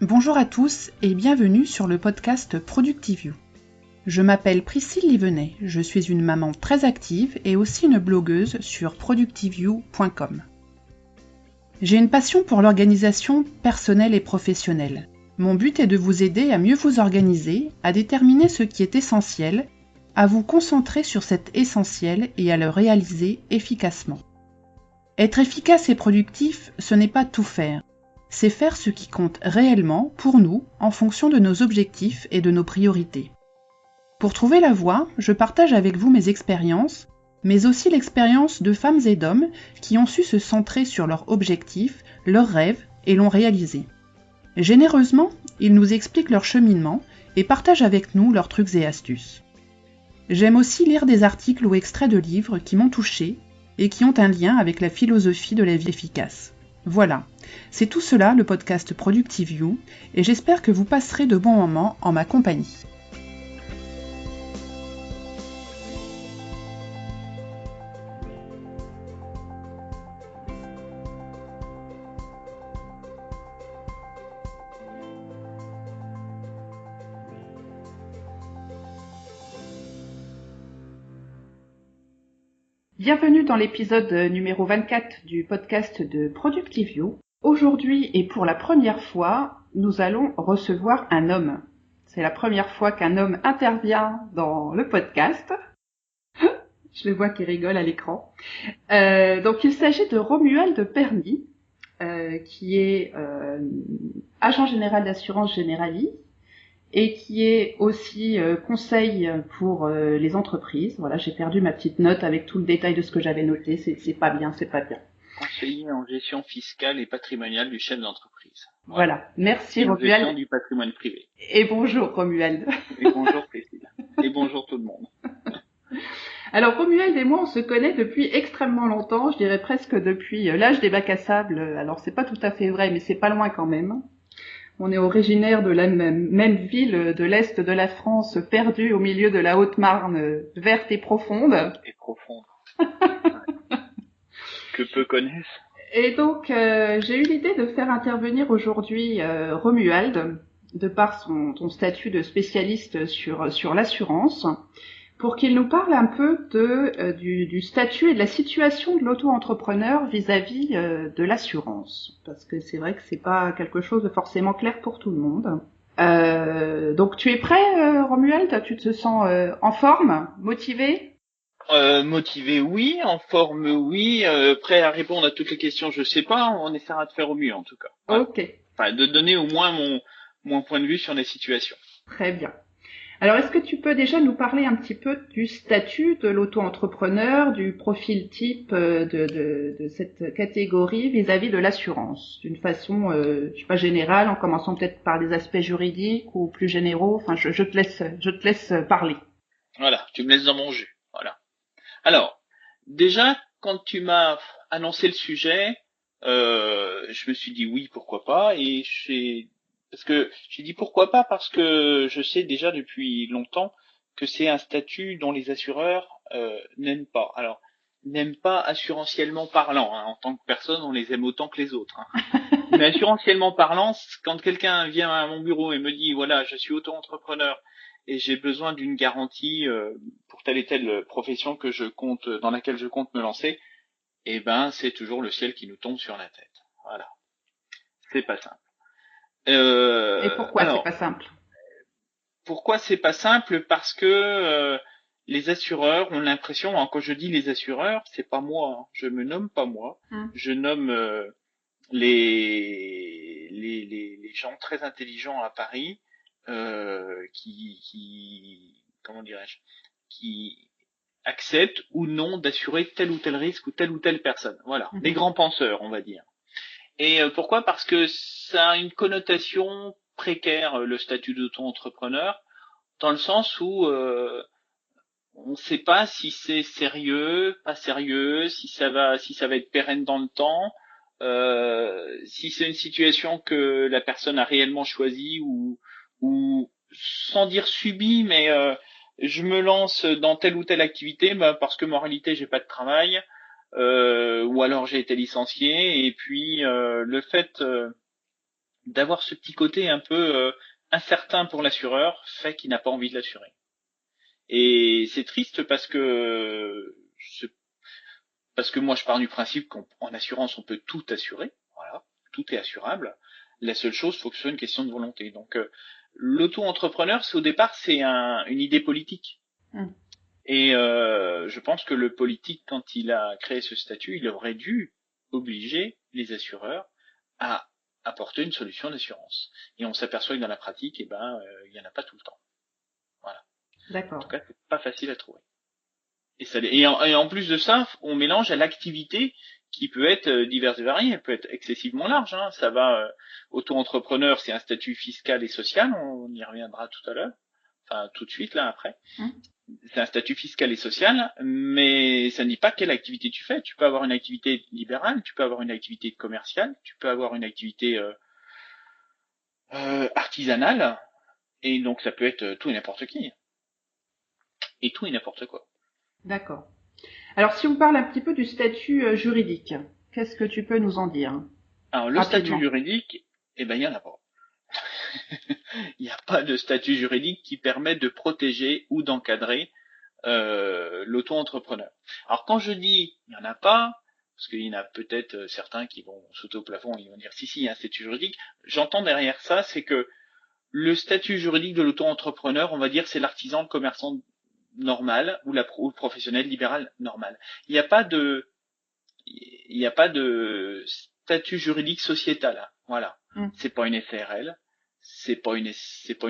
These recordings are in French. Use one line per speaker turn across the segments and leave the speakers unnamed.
Bonjour à tous et bienvenue sur le podcast Productivio. Je m'appelle Priscille Livenet, je suis une maman très active et aussi une blogueuse sur productivio.com. J'ai une passion pour l'organisation personnelle et professionnelle. Mon but est de vous aider à mieux vous organiser, à déterminer ce qui est essentiel, à vous concentrer sur cet essentiel et à le réaliser efficacement. Être efficace et productif, ce n'est pas tout faire. C'est faire ce qui compte réellement pour nous en fonction de nos objectifs et de nos priorités. Pour trouver la voie, je partage avec vous mes expériences, mais aussi l'expérience de femmes et d'hommes qui ont su se centrer sur leurs objectifs, leurs rêves et l'ont réalisé. Généreusement, ils nous expliquent leur cheminement et partagent avec nous leurs trucs et astuces. J'aime aussi lire des articles ou extraits de livres qui m'ont touchée et qui ont un lien avec la philosophie de la vie efficace. Voilà, c'est tout cela le podcast Productivio et j'espère que vous passerez de bons moments en ma compagnie. Bienvenue dans l'épisode numéro 24 du podcast de Productivio. Aujourd'hui et pour la première fois, nous allons recevoir un homme. C'est la première fois qu'un homme intervient dans le podcast. Je le vois qui rigole à l'écran. Donc il s'agit de Romuald Perny, qui est agent général d'assurance Generali et qui est aussi conseil pour les entreprises. Voilà, j'ai perdu ma petite note avec tout le détail de ce que j'avais noté. C'est pas bien.
Conseiller en gestion fiscale et patrimoniale du chef d'entreprise.
Voilà. Merci
et en
Romuald.
gestion du patrimoine privé.
Et bonjour Romuald.
Et bonjour Priscille. Et bonjour tout le monde.
Alors Romuald et moi on se connaît depuis extrêmement longtemps, je dirais presque depuis l'âge des bacs à sable. Alors c'est pas tout à fait vrai mais c'est pas loin quand même. On est originaire de la même ville de l'Est de la France, perdue au milieu de la Haute-Marne, verte et profonde.
Que peu connaissent.
Et donc, j'ai eu l'idée de faire intervenir aujourd'hui Romuald, de par son statut de spécialiste sur l'assurance, pour qu'il nous parle un peu du statut et de la situation de l'auto-entrepreneur vis-à-vis de l'assurance. Parce que c'est vrai que c'est pas quelque chose de forcément clair pour tout le monde. Donc tu es prêt, Romuald? Tu te sens en forme, motivé?
Motivé, oui. En forme, oui. Prêt à répondre à toutes les questions, je sais pas. On essaiera de faire au mieux, en tout cas. Voilà.
Ok.
Enfin, de donner au moins mon point de vue sur les situations.
Très bien. Alors, est-ce que tu peux déjà nous parler un petit peu du statut de l'auto-entrepreneur, du profil type de cette catégorie vis-à-vis de l'assurance, d'une façon, je sais pas, générale, en commençant peut-être par des aspects juridiques ou plus généraux. Enfin, je te laisse parler.
Voilà, tu me laisses dans mon jus. Voilà. Alors, déjà, quand tu m'as annoncé le sujet, je me suis dit oui, pourquoi pas, et j'ai dit pourquoi pas parce que je sais déjà depuis longtemps que c'est un statut dont les assureurs n'aiment pas. Alors, n'aiment pas assurantiellement parlant, hein. En tant que personne, on les aime autant que les autres, hein. Mais assurantiellement parlant, quand quelqu'un vient à mon bureau et me dit voilà, je suis auto-entrepreneur et j'ai besoin d'une garantie pour telle et telle profession dans laquelle je compte me lancer, eh ben c'est toujours le ciel qui nous tombe sur la tête. Voilà. C'est pas simple.
Et pourquoi c'est pas simple?
Pourquoi c'est pas simple? Parce que les assureurs ont l'impression, quand je dis les assureurs, c'est pas moi, hein, je me nomme pas moi, je nomme les gens très intelligents à Paris comment dirais-je, qui acceptent ou non d'assurer tel ou tel risque ou telle personne. Voilà, les grands penseurs, on va dire. Et pourquoi? Parce que ça a une connotation précaire, le statut d'auto-entrepreneur, dans le sens où on ne sait pas si c'est sérieux, pas sérieux, si ça va être pérenne dans le temps, si c'est une situation que la personne a réellement choisie ou sans dire subie, mais je me lance dans telle ou telle activité parce que en réalité j'ai pas de travail, ou alors j'ai été licencié et puis le fait d'avoir ce petit côté un peu incertain pour l'assureur fait qu'il n'a pas envie de l'assurer. Et c'est triste parce que moi je pars du principe qu'en assurance on peut tout assurer, voilà, tout est assurable. La seule chose, faut que ce soit une question de volonté. Donc l'auto-entrepreneur, au départ, c'est une idée politique. Et je pense que le politique, quand il a créé ce statut, il aurait dû obliger les assureurs à apporter une solution d'assurance. Et on s'aperçoit que dans la pratique, il y en a pas tout le temps. Voilà.
D'accord.
En tout cas, c'est pas facile à trouver. Et en plus de ça, on mélange à l'activité qui peut être diverse et variée. Elle peut être excessivement large. Hein. Ça va, auto-entrepreneur, c'est un statut fiscal et social. On y reviendra tout à l'heure. Enfin, tout de suite, là, après. C'est un statut fiscal et social, mais ça ne dit pas quelle activité tu fais. Tu peux avoir une activité libérale, tu peux avoir une activité commerciale, tu peux avoir une activité artisanale, et donc ça peut être tout et n'importe qui. Et tout et n'importe quoi.
D'accord. Alors, si on parle un petit peu du statut juridique, qu'est-ce que tu peux nous en dire?
Alors, le statut juridique, il n'y en a pas. Il n'y a pas de statut juridique qui permette de protéger ou d'encadrer l'auto-entrepreneur. Alors, quand je dis il n'y en a pas, parce qu'il y en a peut-être certains qui vont sauter au plafond et ils vont dire si, il y a un statut juridique, j'entends derrière ça, c'est que le statut juridique de l'auto-entrepreneur, on va dire, c'est l'artisan, le commerçant normal ou le professionnel libéral normal. Il n'y a pas de statut juridique sociétal. Voilà. C'est pas une SARL, c'est pas une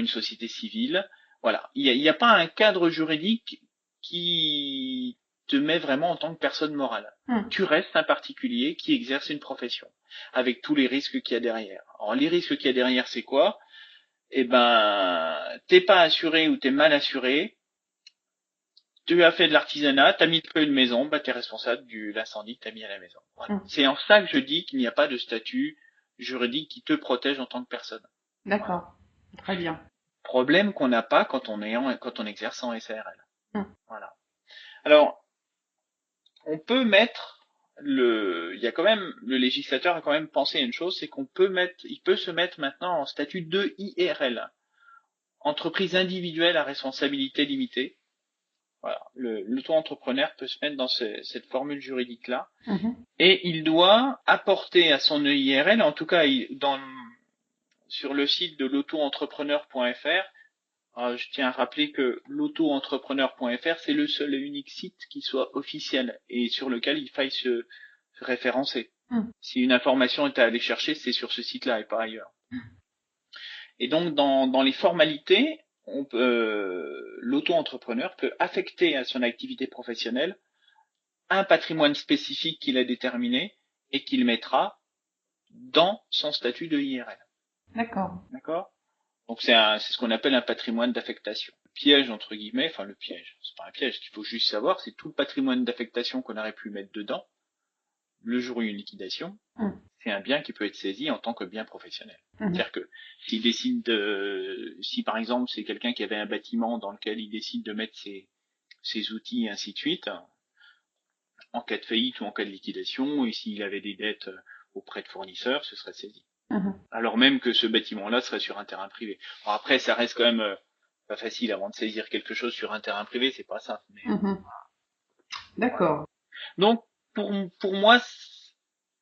société civile. Voilà. Il y a pas un cadre juridique qui te met vraiment en tant que personne morale. Tu restes un particulier qui exerce une profession avec tous les risques qu'il y a derrière. Alors les risques qu'il y a derrière, c'est quoi? T'es pas assuré ou t'es mal assuré. Tu as fait de l'artisanat, t'as mis de feu une maison, t'es responsable de l'incendie que t'as mis à la maison. Voilà. C'est en ça que je dis qu'il n'y a pas de statut juridique qui te protège en tant que personne.
D'accord. Voilà. Très bien.
Problème qu'on n'a pas quand on exerce en SARL. Voilà. Alors, on peut mettre le législateur a quand même pensé à une chose, c'est il peut se mettre maintenant en statut de IRL. Entreprise individuelle à responsabilité limitée. Voilà, l'auto-entrepreneur peut se mettre dans cette formule juridique-là, et il doit apporter à son EIRL, en tout cas sur le site de l'auto-entrepreneur.fr, je tiens à rappeler que l'auto-entrepreneur.fr, c'est le seul et unique site qui soit officiel et sur lequel il faille se référencer. Si une information est à aller chercher, c'est sur ce site-là et pas ailleurs. Et donc, dans les formalités, l'auto-entrepreneur peut affecter à son activité professionnelle un patrimoine spécifique qu'il a déterminé et qu'il mettra dans son statut de IRL.
D'accord.
Donc c'est ce qu'on appelle un patrimoine d'affectation. Le piège, entre guillemets, enfin le piège, c'est pas un piège, ce qu'il faut juste savoir, c'est tout le patrimoine d'affectation qu'on aurait pu mettre dedans, le jour où il y a une liquidation, c'est un bien qui peut être saisi en tant que bien professionnel. C'est-à-dire que si par exemple c'est quelqu'un qui avait un bâtiment dans lequel il décide de mettre ses outils et ainsi de suite, en cas de faillite ou en cas de liquidation, et s'il avait des dettes auprès de fournisseurs, ce serait saisi. Alors même que ce bâtiment-là serait sur un terrain privé. Alors après, ça reste quand même pas facile avant de saisir quelque chose sur un terrain privé, c'est pas ça. Mais,
D'accord.
Donc pour moi,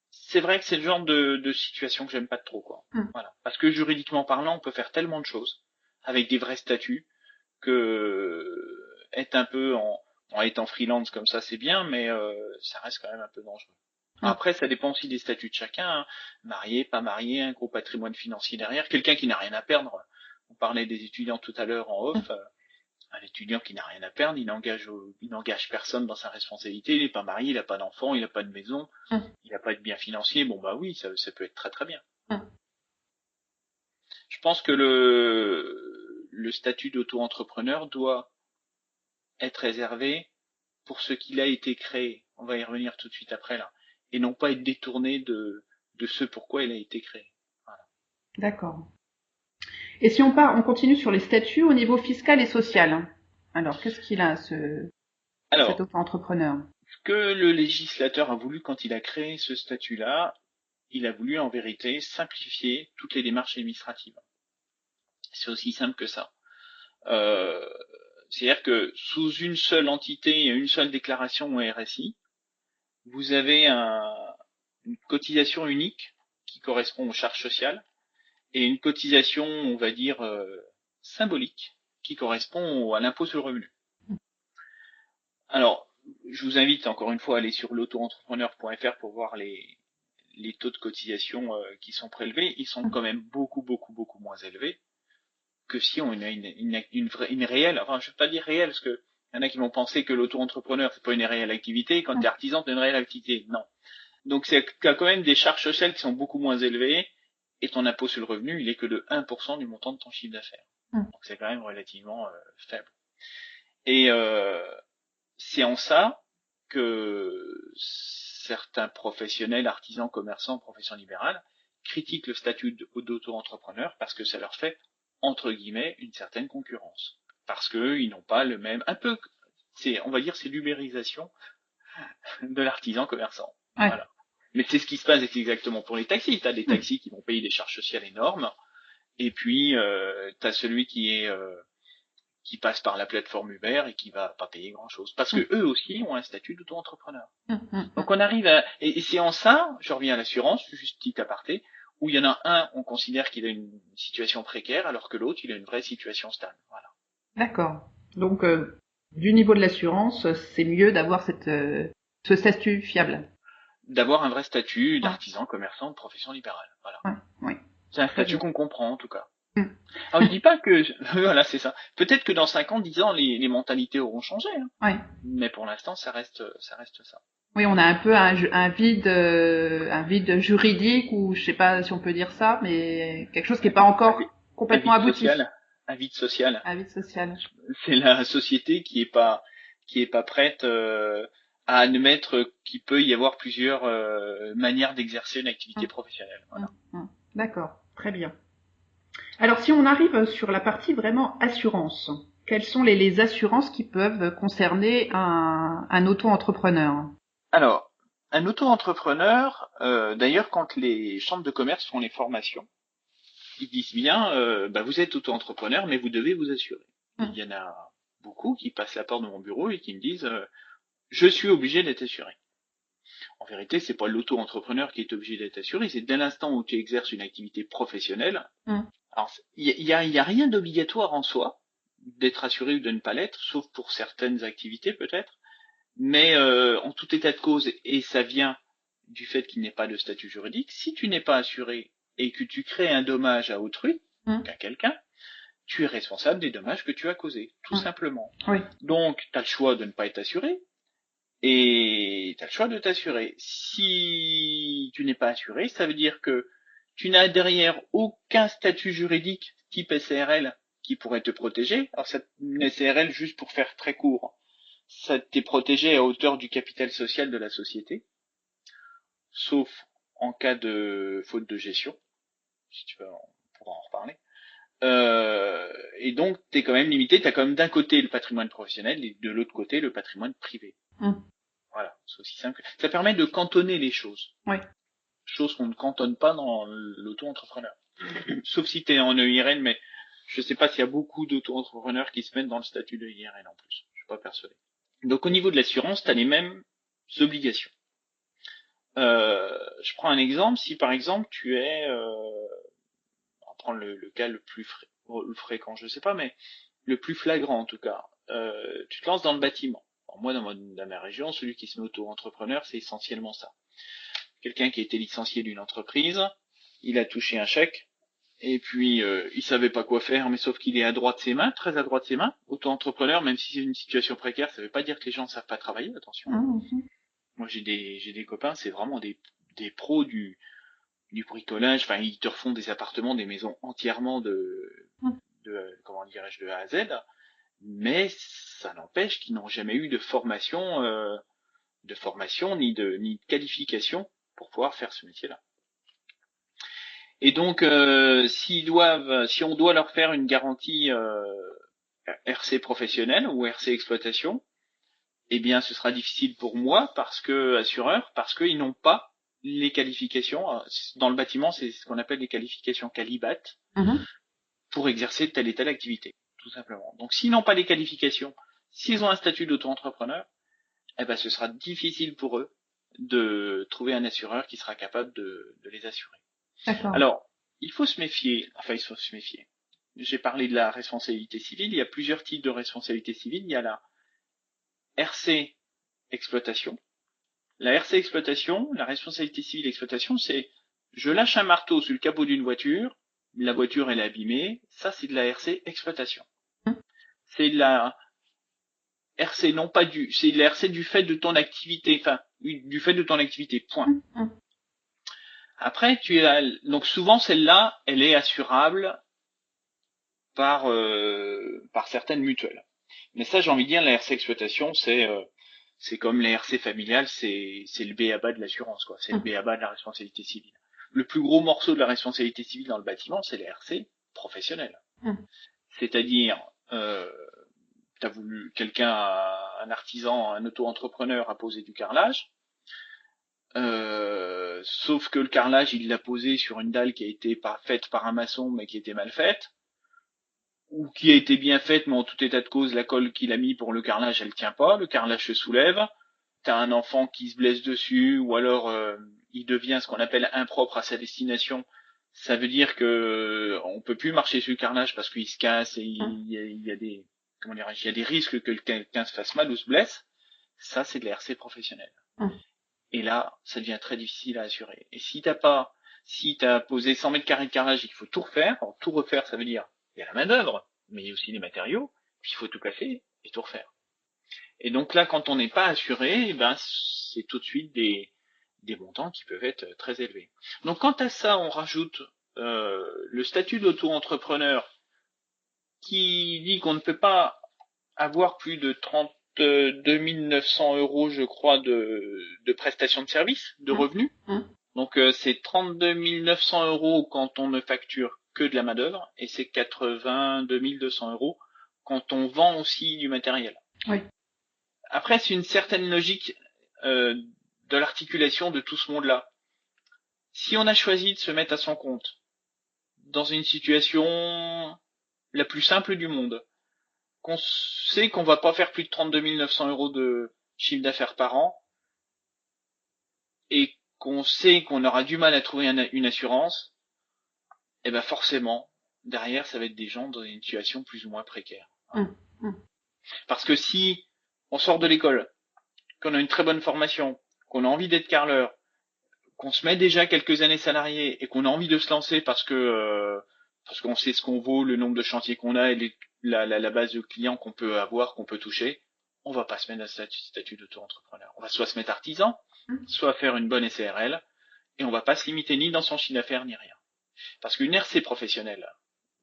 c'est vrai que c'est le genre de situation que j'aime pas trop, quoi. Voilà. Parce que juridiquement parlant, on peut faire tellement de choses avec des vrais statuts que être un peu en étant freelance comme ça, c'est bien, mais ça reste quand même un peu dangereux. Après, ça dépend aussi des statuts de chacun, hein. Marié, pas marié, un gros patrimoine financier derrière, quelqu'un qui n'a rien à perdre. On parlait des étudiants tout à l'heure en off. Un étudiant qui n'a rien à perdre, il n'engage personne dans sa responsabilité, il n'est pas marié, il n'a pas d'enfant, il n'a pas de maison, il n'a pas de biens financiers, bon bah oui, ça peut être très très bien. Je pense que le statut d'auto-entrepreneur doit être réservé pour ce qu'il a été créé. On va y revenir tout de suite après là. Et non pas être détourné de ce pourquoi il a été créé. Voilà.
D'accord. Et si on continue sur les statuts au niveau fiscal et social. Alors, qu'est-ce qu'il a, cet auto-entrepreneur?
Ce que le législateur a voulu quand il a créé ce statut-là, il a voulu en vérité simplifier toutes les démarches administratives. C'est aussi simple que ça. C'est-à-dire que sous une seule entité et une seule déclaration au RSI, vous avez une cotisation unique qui correspond aux charges sociales et une cotisation, on va dire, symbolique qui correspond à l'impôt sur le revenu. Alors, je vous invite encore une fois à aller sur l'auto-entrepreneur.fr pour voir les taux de cotisation qui sont prélevés. Ils sont quand même beaucoup moins élevés que si on a une réelle, enfin je ne veux pas dire réelle, parce que il y en a qui vont penser que l'auto-entrepreneur c'est pas une réelle activité, quand tu es artisan c'est une réelle activité. Non. Donc c'est quand même des charges sociales qui sont beaucoup moins élevées, et ton impôt sur le revenu il est que de 1% du montant de ton chiffre d'affaires. Donc c'est quand même relativement faible. Et c'est en ça que certains professionnels, artisans, commerçants, professions libérales critiquent le statut d'auto-entrepreneur parce que ça leur fait, entre guillemets, une certaine concurrence. Parce que ils n'ont pas le même, on va dire, c'est l'ubérisation de l'artisan commerçant.
Ouais.
Voilà. Mais c'est ce qui se passe exactement pour les taxis. T'as des taxis qui vont payer des charges sociales énormes, et puis t'as celui qui passe par la plateforme Uber et qui va pas payer grand chose. Parce que eux aussi ont un statut d'auto-entrepreneur. Donc on arrive et c'est en ça, je reviens à l'assurance, juste petit aparté, où il y en a un, on considère qu'il a une situation précaire, alors que l'autre, il a une vraie situation stable. Voilà.
D'accord. Donc, du niveau de l'assurance, c'est mieux d'avoir ce statut fiable.
D'avoir un vrai statut d'artisan, commerçant, de profession libérale. Voilà.
Oui.
C'est un statut qu'on comprend, en tout cas. Alors je dis pas que voilà, c'est ça. Peut-être que dans 5 ans, 10 ans, les mentalités auront changé. Hein. Mais pour l'instant, ça reste ça.
Oui, on a un peu un vide juridique, ou je sais pas si on peut dire ça, mais quelque chose qui est pas encore complètement abouti.
Un vide social.
Un vide social.
C'est la société qui est pas prête à admettre qu'il peut y avoir plusieurs manières d'exercer une activité professionnelle. Voilà.
D'accord, très bien. Alors, si on arrive sur la partie vraiment assurance, quelles sont les assurances qui peuvent concerner un auto-entrepreneur?
Alors, un auto-entrepreneur, d'ailleurs, quand les chambres de commerce font les formations, ils disent bien, vous êtes auto-entrepreneur, mais vous devez vous assurer. Il y en a beaucoup qui passent la porte de mon bureau et qui me disent, je suis obligé d'être assuré. En vérité, c'est pas l'auto-entrepreneur qui est obligé d'être assuré, c'est dès l'instant où tu exerces une activité professionnelle. Alors, il y a rien d'obligatoire en soi d'être assuré ou de ne pas l'être, sauf pour certaines activités peut-être. Mais en tout état de cause, et ça vient du fait qu'il n'y ait pas de statut juridique, si tu n'es pas assuré et que tu crées un dommage à autrui, à quelqu'un, tu es responsable des dommages que tu as causés, tout simplement.
Oui.
Donc, tu as le choix de ne pas être assuré, et tu as le choix de t'assurer. Si tu n'es pas assuré, ça veut dire que tu n'as derrière aucun statut juridique type SARL qui pourrait te protéger. Alors, une SARL, juste pour faire très court, ça t'est protégé à hauteur du capital social de la société, sauf en cas de faute de gestion. Si tu veux, on pourra en reparler. Et donc, t'es quand même limité, t'as quand même d'un côté le patrimoine professionnel et de l'autre côté le patrimoine privé. Voilà, c'est aussi simple. Ça permet de cantonner les choses.
Oui.
Chose qu'on ne cantonne pas dans l'auto-entrepreneur. Sauf si t'es en EIRL, mais je sais pas s'il y a beaucoup d'auto-entrepreneurs qui se mettent dans le statut de EIRL en plus. Je suis pas persuadé. Donc au niveau de l'assurance, tu as les mêmes obligations. Je prends un exemple. Si par exemple tu es, on va prendre le cas le plus fréquent, je sais pas, mais le plus flagrant en tout cas, tu te lances dans le bâtiment. Alors, moi, dans ma région, celui qui se met auto-entrepreneur, c'est essentiellement ça. Quelqu'un qui a été licencié d'une entreprise, il a touché un chèque, et puis il savait pas quoi faire, mais sauf qu'il est à droite de ses mains, très à droite de ses mains. Auto-entrepreneur, même si c'est une situation précaire, ça veut pas dire que les gens ne savent pas travailler, attention. Moi j'ai des copains, c'est vraiment des pros du bricolage, enfin ils te refont des appartements, des maisons entièrement de comment dirais-je, de A à Z, mais ça n'empêche qu'ils n'ont jamais eu de formation ni de qualification pour pouvoir faire ce métier-là. Et donc, si on doit leur faire une garantie RC professionnelle ou RC exploitation, eh bien, ce sera difficile pour moi assureur, parce qu'ils n'ont pas les qualifications. Dans le bâtiment, c'est ce qu'on appelle les qualifications Qualibat pour exercer telle et telle activité, tout simplement. Donc, s'ils n'ont pas les qualifications, s'ils ont un statut d'auto-entrepreneur, eh ben, ce sera difficile pour eux de trouver un assureur qui sera capable de les assurer.
D'accord.
Alors, il faut se méfier. J'ai parlé de la responsabilité civile. Il y a plusieurs types de responsabilité civile. Il y a la RC exploitation. La RC exploitation, la responsabilité civile exploitation, c'est je lâche un marteau sur le capot d'une voiture, la voiture elle est abîmée, ça c'est de la RC exploitation. C'est de la RC c'est de la RC du fait de ton activité, du fait de ton activité, point. Après, donc souvent celle-là, elle est assurable par certaines mutuelles. Mais ça, j'ai envie de dire, la RC exploitation, c'est comme la RC familiale, c'est le b.a-ba de l'assurance, quoi. C'est le b.a-ba de la responsabilité civile. Le plus gros morceau de la responsabilité civile dans le bâtiment, c'est la RC professionnelle. C'est-à-dire, un artisan, un auto-entrepreneur a posé du carrelage, sauf que le carrelage, il l'a posé sur une dalle qui a été faite par un maçon, mais qui était mal faite, ou qui a été bien faite, mais en tout état de cause, la colle qu'il a mis pour le carrelage, elle tient pas, le carrelage se soulève, t'as un enfant qui se blesse dessus, ou alors il devient ce qu'on appelle impropre à sa destination. Ça veut dire que on peut plus marcher sur le carrelage parce qu'il se casse et il y a des risques que quelqu'un se fasse mal ou se blesse. Ça, c'est de la RC professionnelle. Et là, ça devient très difficile à assurer. Et si t'as posé 100 mètres carrés de carrelage, il faut tout refaire. Alors, tout refaire, ça veut dire il y a la main d'œuvre, mais il y a aussi les matériaux, puis il faut tout casser et tout refaire. Et donc là, quand on n'est pas assuré, c'est tout de suite des montants qui peuvent être très élevés. Donc quant à ça, on rajoute le statut d'auto-entrepreneur qui dit qu'on ne peut pas avoir plus de 32 900 euros, je crois, de prestations de services, de revenus. Donc c'est 32 900 euros quand on ne facture que de la main-d'œuvre, et c'est 82 200 euros quand on vend aussi du matériel.
Oui.
Après, c'est une certaine logique de l'articulation de tout ce monde-là. Si on a choisi de se mettre à son compte dans une situation la plus simple du monde, qu'on sait qu'on va pas faire plus de 32 900 euros de chiffre d'affaires par an, et qu'on sait qu'on aura du mal à trouver une assurance, et ben forcément, derrière, ça va être des gens dans une situation plus ou moins précaire. Parce que si on sort de l'école, qu'on a une très bonne formation, qu'on a envie d'être carreleur, qu'on se met déjà quelques années salariés et qu'on a envie de se lancer parce qu'on sait ce qu'on vaut, le nombre de chantiers qu'on a et la base de clients qu'on peut avoir, qu'on peut toucher, on va pas se mettre dans le statut d'auto-entrepreneur. On va soit se mettre artisan, soit faire une bonne SARL, et on va pas se limiter ni dans son chiffre d'affaires ni rien. Parce qu'une RC professionnelle,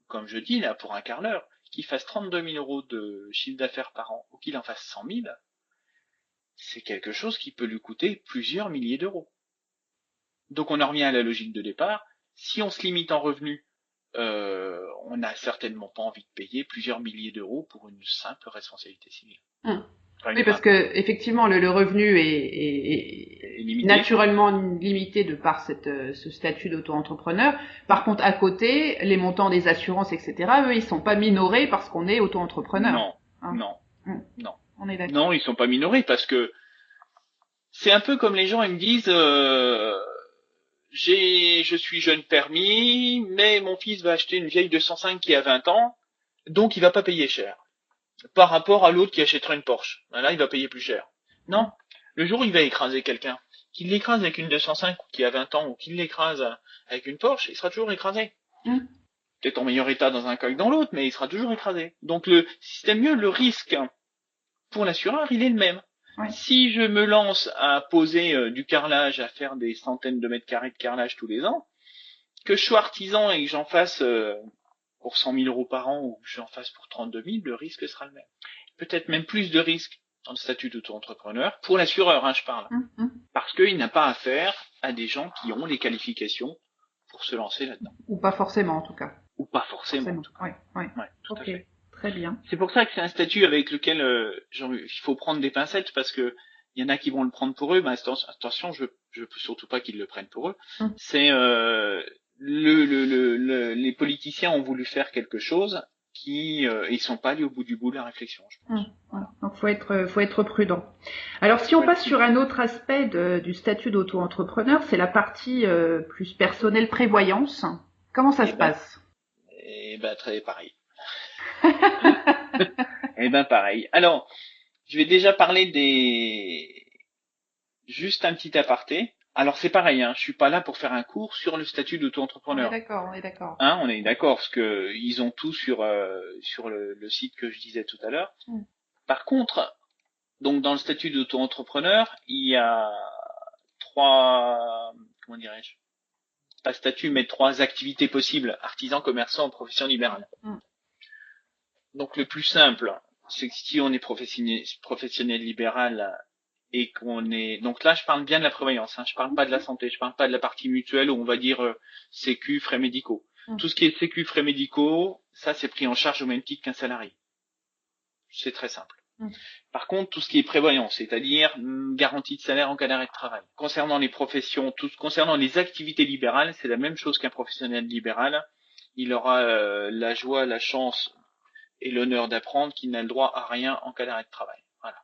comme je dis là, pour un carreleur, qu'il fasse 32 000 euros de chiffre d'affaires par an ou qu'il en fasse 100 000, c'est quelque chose qui peut lui coûter plusieurs milliers d'euros. Donc on en revient à la logique de départ. Si on se limite en revenus, on n'a certainement pas envie de payer plusieurs milliers d'euros pour une simple responsabilité civile.
Oui, parce que effectivement, le revenu est limité. Naturellement limité de par ce statut d'auto-entrepreneur. Par contre, à côté, les montants des assurances, etc., eux, ils sont pas minorés parce qu'on est auto-entrepreneur.
Non.
On est d'accord.
Non, ils sont pas minorés parce que c'est un peu comme les gens, ils me disent, je suis jeune permis, mais mon fils va acheter une vieille 205 qui a 20 ans, donc il va pas payer cher. Par rapport à l'autre qui achètera une Porsche. Là, il va payer plus cher. Non. Le jour où il va écraser quelqu'un, qu'il l'écrase avec une 205 qui a 20 ans ou qu'il l'écrase avec une Porsche, il sera toujours écrasé. Peut-être en meilleur état dans un cas que dans l'autre, mais il sera toujours écrasé. Donc le risque pour l'assureur, il est le même.
Ouais.
Si je me lance à poser du carrelage, à faire des centaines de mètres carrés de carrelage tous les ans, que je sois artisan et que j'en fasse pour 100 000 euros par an ou que j'en fasse pour 32 000, le risque sera le même. Peut-être même plus de risque dans le statut d'auto-entrepreneur, pour l'assureur, je parle. Parce qu'il n'a pas affaire à des gens qui ont les qualifications pour se lancer là-dedans.
Ou pas forcément, en tout cas.
Ou pas forcément. En tout cas.
Ouais,
tout à fait.
Très bien.
C'est pour ça que c'est un statut avec lequel il faut prendre des pincettes, parce que il y en a qui vont le prendre pour eux, mais attention, je veux surtout pas qu'ils le prennent pour eux.
Mm.
C'est les politiciens ont voulu faire quelque chose qui ils sont pas allés au bout du bout de la réflexion. Je pense.
Voilà. Donc faut être prudent. Alors si on passe sur un autre aspect du statut d'auto-entrepreneur, c'est la partie plus personnelle prévoyance. Comment ça se passe?
Eh ben très pareil. Eh ben pareil. Alors, je vais déjà parler juste un petit aparté. Alors c'est pareil, hein, je suis pas là pour faire un cours sur le statut d'auto-entrepreneur.
On est d'accord.
Hein, on est d'accord, parce que ils ont tout sur le site que je disais tout à l'heure.
Mm.
Par contre, donc dans le statut d'auto-entrepreneur, il y a comment dirais-je, pas statut, mais 3 activités possibles: artisan, commerçant, profession libérale.
Mm.
Donc le plus simple, c'est que si on est professionnel libéral et qu'on est, donc là je parle bien de la prévoyance, hein, je parle pas de la santé, je parle pas de la partie mutuelle où on va dire sécu, frais médicaux. Tout ce qui est sécu, frais médicaux, ça c'est pris en charge au même titre qu'un salarié. C'est très simple. Par contre, tout ce qui est prévoyance, c'est-à-dire garantie de salaire en cas d'arrêt de travail. Concernant les professions, concernant les activités libérales, c'est la même chose qu'un professionnel libéral. Il aura la joie, la chance et l'honneur d'apprendre qu'il n'a le droit à rien en cas d'arrêt de travail. Voilà.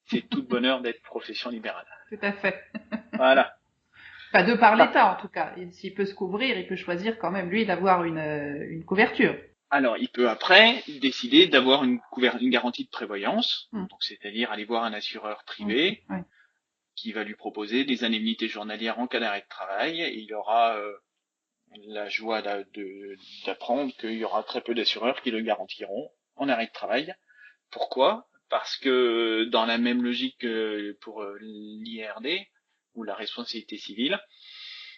C'est tout le bonheur d'être profession libérale.
Tout à fait.
Voilà.
Pas de par l'État, en tout cas. S'il peut se couvrir, il peut choisir quand même, lui, d'avoir une couverture.
Alors, il peut après décider d'avoir une garantie de prévoyance, donc c'est-à-dire aller voir un assureur privé qui va lui proposer des indemnités journalières en cas d'arrêt de travail, et il aura la joie d'apprendre qu'il y aura très peu d'assureurs qui le garantiront en arrêt de travail. Pourquoi? Parce que dans la même logique que pour l'IRD, ou la responsabilité civile,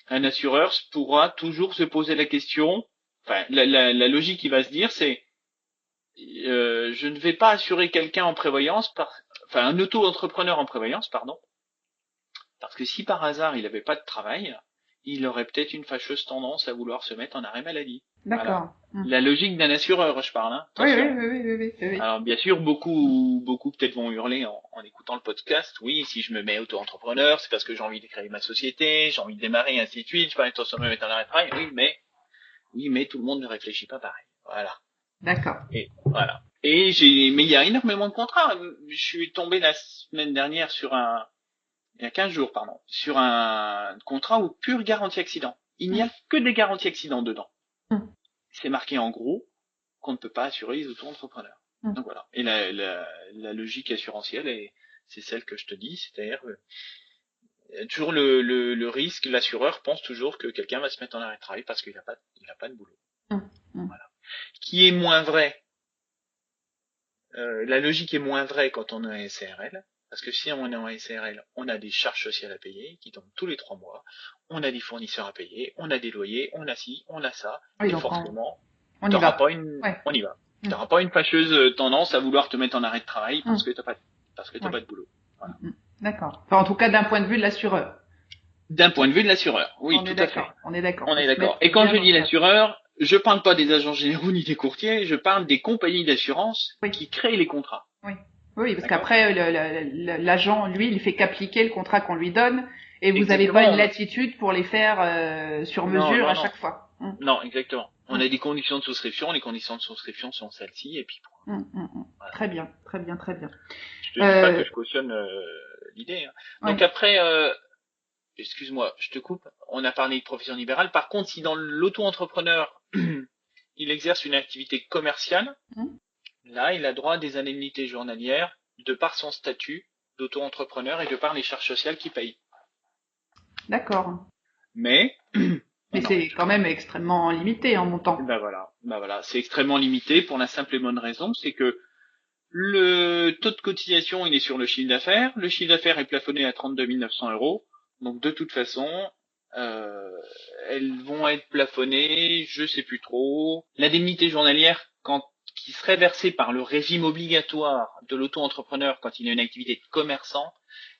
un assureur pourra toujours se poser la question, enfin la logique qui va se dire, c'est je ne vais pas assurer quelqu'un en prévoyance, enfin un auto-entrepreneur en prévoyance, pardon, parce que si par hasard il n'avait pas de travail, il aurait peut-être une fâcheuse tendance à vouloir se mettre en arrêt maladie.
D'accord.
Voilà. La logique d'un assureur, je parle. Hein.
Oui.
Alors bien sûr, beaucoup peut-être vont hurler en écoutant le podcast. Oui, si je me mets auto-entrepreneur, c'est parce que j'ai envie de créer ma société, j'ai envie de démarrer, ainsi de suite. Je peux attention de me mettre en arrêt de travail. Oui, mais tout le monde ne réfléchit pas pareil. Voilà.
D'accord.
Et voilà. Mais il y a énormément de contrats. Je suis tombé la semaine dernière il y a 15 jours, pardon, sur un contrat où pure garantie accident. Il n'y a que des garanties accident dedans. C'est marqué en gros qu'on ne peut pas assurer les auto-entrepreneurs. Donc voilà. Et la logique assurantielle, c'est celle que je te dis, c'est-à-dire toujours le risque, l'assureur pense toujours que quelqu'un va se mettre en arrêt de travail parce qu'il n'a pas de boulot. Voilà. Qui est moins vrai. La logique est moins vraie quand on est en SARL. Parce que si on est en SARL, on a des charges sociales à payer qui tombent tous les 3 mois, on a des fournisseurs à payer, on a des loyers, on a ci, on a ça, et forcément, on y va. T'auras pas une fâcheuse tendance à vouloir te mettre en arrêt de travail parce que t'as pas de boulot. Voilà.
D'accord. Enfin, en tout cas, d'un point de vue de l'assureur.
D'un point de vue de l'assureur, oui, tout à fait.
On est d'accord.
Et quand je dis l'assureur, je parle pas des agents généraux ni des courtiers, je parle des compagnies d'assurance qui créent les contrats.
Oui, parce qu'après, l'agent, lui, il fait qu'appliquer le contrat qu'on lui donne, et vous n'avez pas une latitude pour les faire sur mesure à chaque fois.
Non, exactement. On a des conditions de souscription, les conditions de souscription sont celles-ci, et puis
voilà. Très bien.
Je te dis pas que je cautionne l'idée. Hein. Donc après, excuse-moi, je te coupe, on a parlé de profession libérale. Par contre, si dans l'auto-entrepreneur, il exerce une activité commerciale, là, il a droit à des indemnités journalières de par son statut d'auto-entrepreneur et de par les charges sociales qu'il paye.
D'accord.
Mais
c'est quand même extrêmement limité en montant.
Ben voilà, c'est extrêmement limité pour la simple et bonne raison, c'est que le taux de cotisation, il est sur le chiffre d'affaires. Le chiffre d'affaires est plafonné à 32 900 €. Donc de toute façon, elles vont être plafonnées, je sais plus trop. L'indemnité journalière, qui serait versée par le régime obligatoire de l'auto-entrepreneur quand il a une activité de commerçant,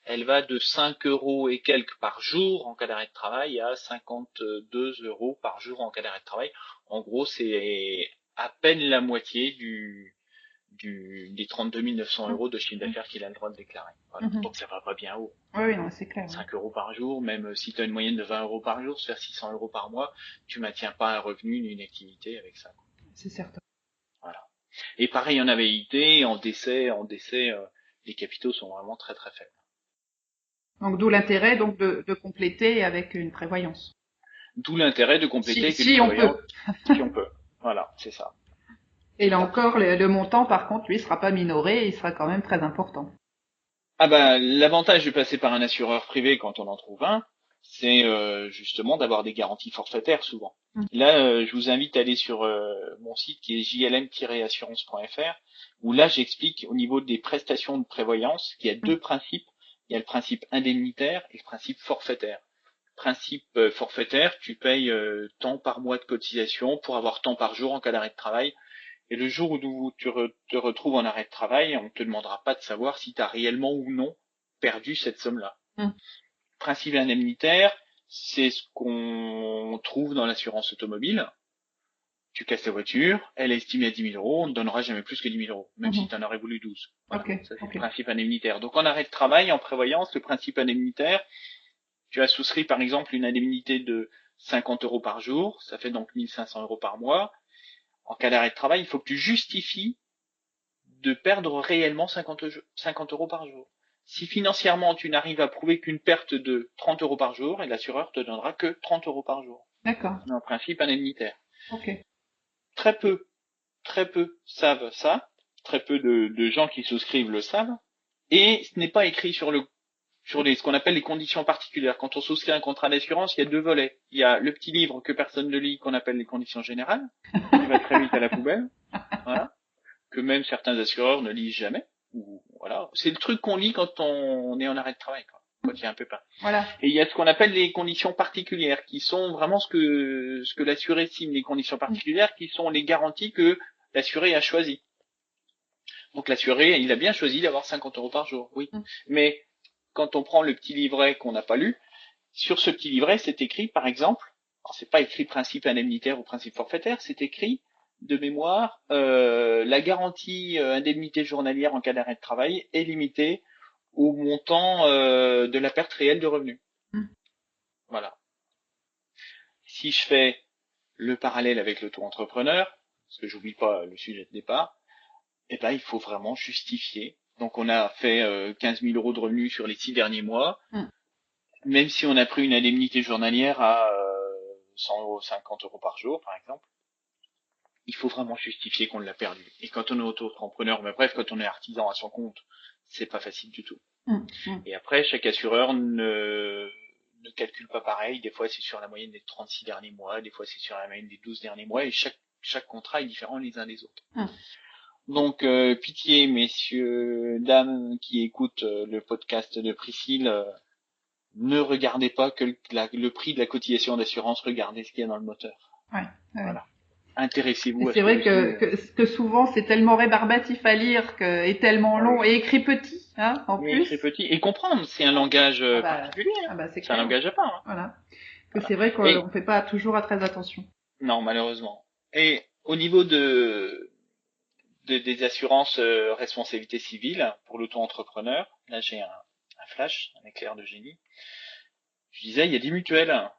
elle va de 5 € et quelques par jour en cas d'arrêt de travail à 52 € par jour en cas d'arrêt de travail. En gros, c'est à peine la moitié des 32 900 euros de chiffre d'affaires qu'il a le droit de déclarer. Voilà. Donc ça va pas bien haut.
Oui, non, c'est clair.
5 euros par jour, même si tu as une moyenne de 20 euros par jour, se faire 600 euros par mois, tu maintiens pas un revenu ni une activité avec ça.
C'est certain.
Voilà. Et pareil en AVIT, en décès, les capitaux sont vraiment très très faibles.
Donc d'où l'intérêt donc de compléter avec une prévoyance.
D'où l'intérêt de compléter avec
Si
une
on
prévoyance.
peut.
Si on peut. Voilà, c'est ça.
Et là encore, le montant, par contre, lui, sera pas minoré, il sera quand même très important.
Ah bah l'avantage de passer par un assureur privé quand on en trouve un, c'est justement d'avoir des garanties forfaitaires souvent. Là, je vous invite à aller sur mon site qui est jlm-assurance.fr où là j'explique au niveau des prestations de prévoyance qu'il y a deux principes. Il y a le principe indemnitaire et le principe forfaitaire. Principe forfaitaire, tu payes tant par mois de cotisation pour avoir tant par jour en cas d'arrêt de travail. Et le jour où tu te retrouves en arrêt de travail, on ne te demandera pas de savoir si tu as réellement ou non perdu cette somme-là. Principe indemnitaire, c'est ce qu'on trouve dans l'assurance automobile. Tu casses ta voiture, elle est estimée à 10 000 euros, on ne donnera jamais plus que 10 000 euros, même si tu en aurais voulu 12. Voilà. Ça, c'est le principe indemnitaire. Donc en arrêt de travail, en prévoyance, le principe indemnitaire, tu as souscrit par exemple une indemnité de 50 euros par jour, ça fait donc 1 500 euros par mois. En cas d'arrêt de travail, il faut que tu justifies de perdre réellement 50 euros par jour. Si financièrement tu n'arrives à prouver qu'une perte de 30 euros par jour, et l'assureur te donnera que 30 euros par jour.
D'accord.
C'est un principe indemnitaire.
Ok.
Très peu savent ça. Très peu de gens qui souscrivent le savent. Et ce n'est pas écrit sur ce qu'on appelle les conditions particulières. Quand on souscrit un contrat d'assurance, il y a deux volets. Il y a le petit livre que personne ne lit, qu'on appelle les conditions générales, qui va très vite à la poubelle. Voilà. Que même certains assureurs ne lisent jamais. Voilà. C'est le truc qu'on lit quand on est en arrêt de travail, quoi. Quand il y a un peu pas.
Voilà.
Et il y a ce qu'on appelle les conditions particulières, qui sont vraiment ce que l'assuré signe, les conditions particulières, qui sont les garanties que l'assuré a choisies. Donc l'assuré, il a bien choisi d'avoir 50 euros par jour, oui. Mais quand on prend le petit livret qu'on n'a pas lu, sur ce petit livret, c'est écrit, par exemple, alors c'est pas écrit principe indemnitaire ou principe forfaitaire, c'est écrit de mémoire, la garantie indemnité journalière en cas d'arrêt de travail est limitée au montant de la perte réelle de revenus. Voilà. Si je fais le parallèle avec l'auto-entrepreneur, parce que j'oublie pas le sujet de départ, eh ben il faut vraiment justifier. Donc on a fait 15 000 euros de revenus sur les 6 derniers mois, même si on a pris une indemnité journalière à 150 euros par jour, par exemple. Il faut vraiment justifier qu'on l'a perdu. Et quand on est auto-entrepreneur, mais bref, quand on est artisan à son compte, c'est pas facile du tout. Et après, chaque assureur ne calcule pas pareil. Des fois, c'est sur la moyenne des 36 derniers mois, des fois, c'est sur la moyenne des 12 derniers mois, et chaque contrat est différent les uns des autres. Donc, pitié, messieurs, dames qui écoutent le podcast de Priscille, ne regardez pas que le prix de la cotisation d'assurance, regardez ce qu'il y a dans le moteur. Voilà. Intéressez-vous à
c'est vrai que souvent c'est tellement rébarbatif à lire et tellement long et écrit petit, hein, en plus.
Écrit petit et comprendre, c'est un langage particulier. C'est un langage à part.
Voilà. Que c'est vrai qu'on fait pas toujours très attention.
Non, malheureusement. Et au niveau des assurances responsabilité civile pour l'auto-entrepreneur, là j'ai un flash, un éclair de génie. Je disais, il y a des mutuelles.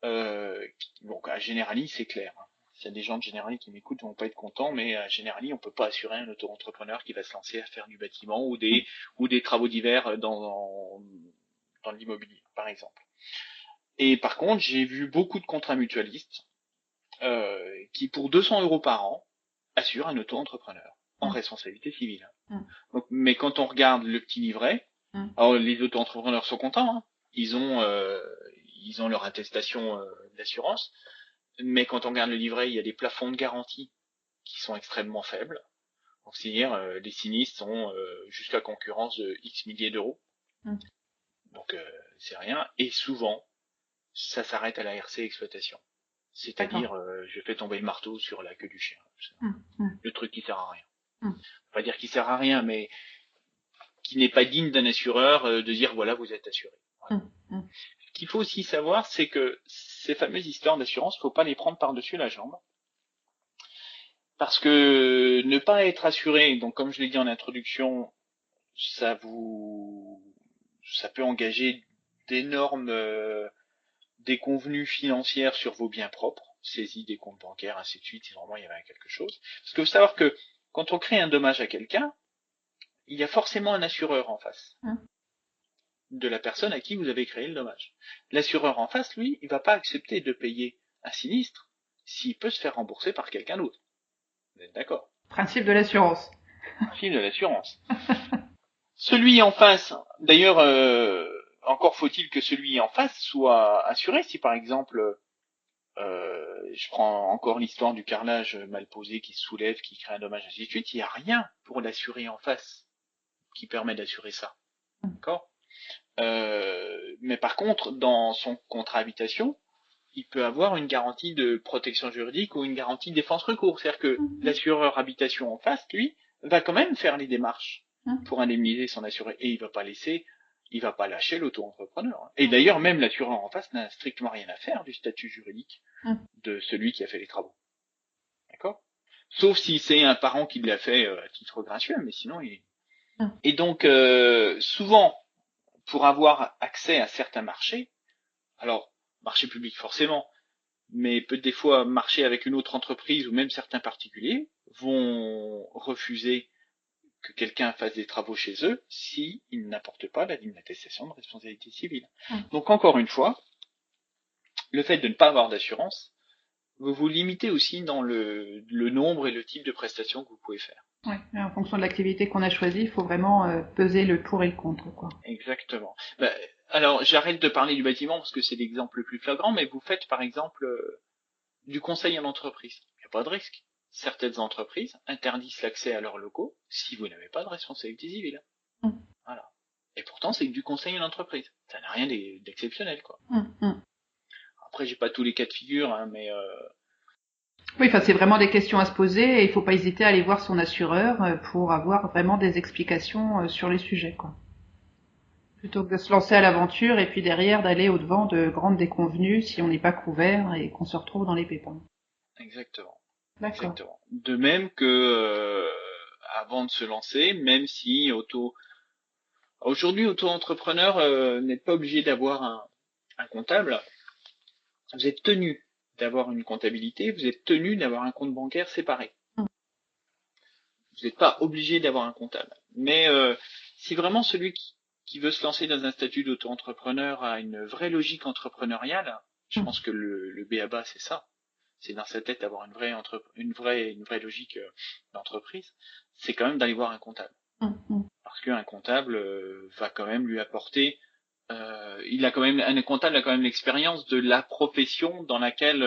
Donc à Generali, c'est clair. S'il y a des gens de Generali qui m'écoutent, ils vont pas être contents, mais à Generali, on peut pas assurer un auto-entrepreneur qui va se lancer à faire du bâtiment ou des travaux divers dans l'immobilier, par exemple. Et par contre, j'ai vu beaucoup de contrats mutualistes qui, pour 200 euros par an, assurent un auto-entrepreneur en responsabilité civile. Donc, mais quand on regarde le petit livret, alors les auto-entrepreneurs sont contents, hein. Ils ont leur attestation d'assurance, mais quand on regarde le livret, il y a des plafonds de garantie qui sont extrêmement faibles. Donc, c'est-à-dire, les sinistres sont jusqu'à concurrence de X milliers d'euros. Donc, c'est rien. Et souvent, ça s'arrête à la RC exploitation. C'est-à-dire, je fais tomber le marteau sur la queue du chien. Le truc qui sert à rien. Pas dire qu'il sert à rien, mais qui n'est pas digne d'un assureur de dire voilà, vous êtes assuré. Voilà. Ce qu'il faut aussi savoir, c'est que ces fameuses histoires d'assurance, faut pas les prendre par-dessus la jambe. Parce que ne pas être assuré, donc comme je l'ai dit en introduction, ça peut engager d'énormes déconvenues financières sur vos biens propres, saisie des comptes bancaires, ainsi de suite, si vraiment il y avait quelque chose. Parce que vous savoir que quand on crée un dommage à quelqu'un, il y a forcément un assureur en face de la personne à qui vous avez créé le dommage. L'assureur en face, lui, il va pas accepter de payer un sinistre s'il peut se faire rembourser par quelqu'un d'autre. Vous êtes d'accord?
Principe de l'assurance.
Principe de l'assurance. Celui en face, d'ailleurs, encore faut-il que celui en face soit assuré. Si par exemple, je prends encore l'histoire du carrelage mal posé qui se soulève, qui crée un dommage, ainsi de suite, il n'y a rien pour l'assurer en face qui permet d'assurer ça. D'accord? Mais par contre, dans son contrat habitation, il peut avoir une garantie de protection juridique ou une garantie de défense recours. C'est-à-dire que l'assureur habitation en face, lui, va quand même faire les démarches pour indemniser son assuré. Et il va pas lâcher l'auto-entrepreneur. Et d'ailleurs, même l'assureur en face n'a strictement rien à faire du statut juridique de celui qui a fait les travaux. D'accord? Sauf si c'est un parent qui l'a fait à titre gracieux, mais sinon Et donc, souvent, pour avoir accès à certains marchés, alors, marché public forcément, mais peut-être des fois marcher avec une autre entreprise ou même certains particuliers vont refuser que quelqu'un fasse des travaux chez eux s'ils n'apportent pas l'attestation de responsabilité civile. Donc encore une fois, le fait de ne pas avoir d'assurance, vous vous limitez aussi dans le nombre et le type de prestations que vous pouvez faire.
Ouais, en fonction de l'activité qu'on a choisie, il faut vraiment peser le pour et le contre, quoi.
Exactement. Alors, j'arrête de parler du bâtiment parce que c'est l'exemple le plus flagrant, mais vous faites par exemple du conseil en entreprise. Il n'y a pas de risque. Certaines entreprises interdisent l'accès à leurs locaux si vous n'avez pas de responsabilité civile. Voilà. Et pourtant, c'est du conseil en entreprise. Ça n'a rien d'exceptionnel, quoi. Après, j'ai pas tous les cas de figure, hein, mais
oui, enfin, c'est vraiment des questions à se poser et il faut pas hésiter à aller voir son assureur pour avoir vraiment des explications sur les sujets, quoi. Plutôt que de se lancer à l'aventure et puis derrière d'aller au-devant de grandes déconvenues si on n'est pas couvert et qu'on se retrouve dans les pépins.
Exactement.
D'accord.
Exactement. De même que avant de se lancer, même si aujourd'hui auto-entrepreneur n'êtes pas obligé d'avoir un comptable, vous êtes tenu d'avoir une comptabilité, vous êtes tenu d'avoir un compte bancaire séparé. Vous n'êtes pas obligé d'avoir un comptable. Mais si vraiment celui qui veut se lancer dans un statut d'auto-entrepreneur a une vraie logique entrepreneuriale, je pense que le b.a-ba c'est ça. C'est dans sa tête d'avoir une vraie logique d'entreprise, c'est quand même d'aller voir un comptable. Parce qu'un comptable va quand même lui apporter un comptable a quand même l'expérience de la profession dans laquelle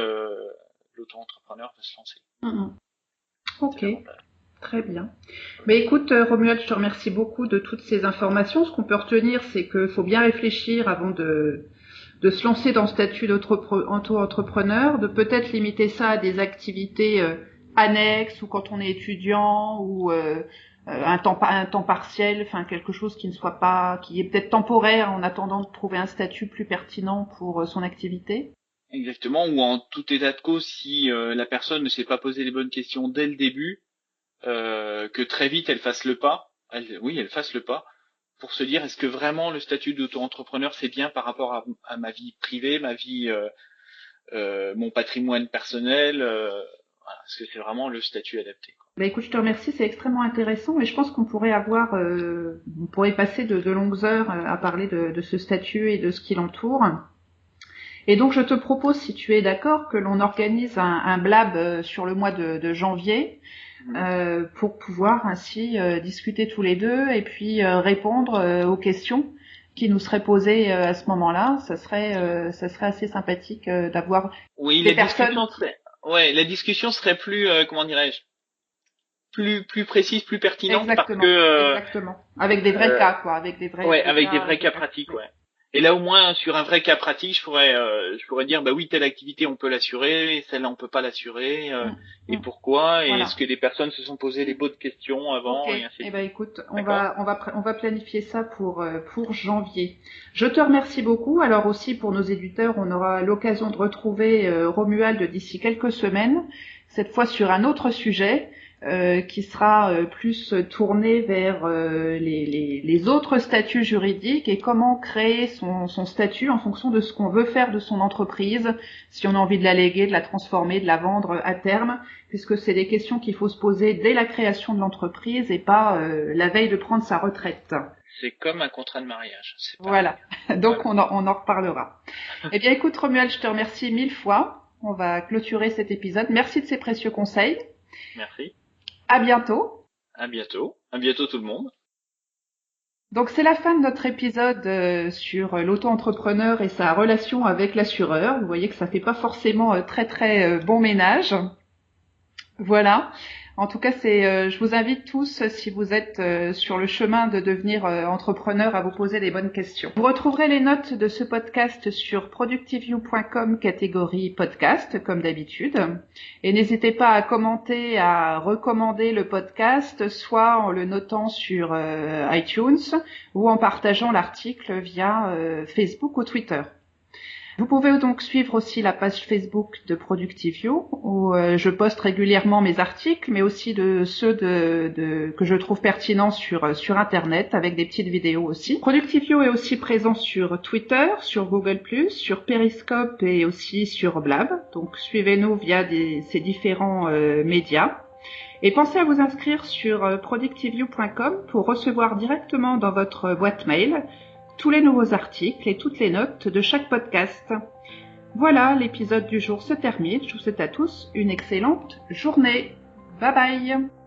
l'auto-entrepreneur veut se lancer.
Ok, très bien. Mais écoute, Romuald, je te remercie beaucoup de toutes ces informations. Ce qu'on peut retenir, c'est qu'il faut bien réfléchir avant de se lancer dans le statut d'auto-entrepreneur, de peut-être limiter ça à des activités annexes ou quand on est étudiant ou un temps partiel, enfin quelque chose qui est peut-être temporaire en attendant de trouver un statut plus pertinent pour son activité.
Exactement, ou en tout état de cause, si la personne ne s'est pas posé les bonnes questions dès le début, que très vite elle fasse le pas, elle fasse le pas, pour se dire est-ce que vraiment le statut d'auto-entrepreneur c'est bien par rapport à ma vie privée, ma vie, mon patrimoine personnel, est-ce que c'est vraiment le statut adapté, quoi.
Bah écoute, je te remercie, c'est extrêmement intéressant et je pense qu'on pourrait on pourrait passer de longues heures à parler de ce statut et de ce qui l'entoure. Et donc je te propose, si tu es d'accord, que l'on organise un blab sur le mois de janvier pour pouvoir ainsi discuter tous les deux et puis répondre aux questions qui nous seraient posées à ce moment-là. Ça serait assez sympathique d'avoir des personnes.
La discussion serait plus, comment dirais-je, plus précise, plus pertinente.
Exactement,
parce que
exactement. Avec des vrais cas, quoi, avec des vrais.
Avec des vrais cas pratiques, ouais. Et là, au moins, sur un vrai cas pratique, je pourrais dire, bah oui, telle activité, on peut l'assurer, et celle-là, on peut pas l'assurer, et pourquoi, et
Voilà.
est-ce que les personnes se sont posées les bonnes questions avant,
Ok.
et ainsi de
Eh
suite.
ben écoute, on
D'accord.
va planifier ça pour janvier. Je te remercie beaucoup. Alors aussi pour nos éditeurs, on aura l'occasion de retrouver Romuald d'ici quelques semaines, cette fois sur un autre sujet qui sera plus tourné vers les autres statuts juridiques et comment créer son statut en fonction de ce qu'on veut faire de son entreprise, si on a envie de la léguer, de la transformer, de la vendre à terme, puisque c'est des questions qu'il faut se poser dès la création de l'entreprise et pas la veille de prendre sa retraite.
C'est comme un contrat de mariage. C'est
Voilà. Donc
Voilà.
on en reparlera. Eh bien écoute Romuald, je te remercie 1000 fois. On va clôturer cet épisode. Merci de ces précieux conseils.
Merci.
À bientôt.
À bientôt. À bientôt tout le monde.
Donc c'est la fin de notre épisode sur l'auto-entrepreneur et sa relation avec l'assureur. Vous voyez que ça fait pas forcément très bon ménage. Voilà. En tout cas, je vous invite tous, si vous êtes sur le chemin de devenir entrepreneur, à vous poser les bonnes questions. Vous retrouverez les notes de ce podcast sur productiveview.com catégorie podcast, comme d'habitude. Et n'hésitez pas à commenter, à recommander le podcast, soit en le notant sur iTunes ou en partageant l'article via Facebook ou Twitter. Vous pouvez donc suivre aussi la page Facebook de ProductiveView où je poste régulièrement mes articles, mais aussi de ceux que je trouve pertinents sur Internet avec des petites vidéos aussi. ProductiveView est aussi présent sur Twitter, sur Google+, sur Periscope et aussi sur Blab. Donc suivez-nous via ces différents médias. Et pensez à vous inscrire sur productiveview.com pour recevoir directement dans votre boîte mail tous les nouveaux articles et toutes les notes de chaque podcast. Voilà, l'épisode du jour se termine. Je vous souhaite à tous une excellente journée. Bye bye.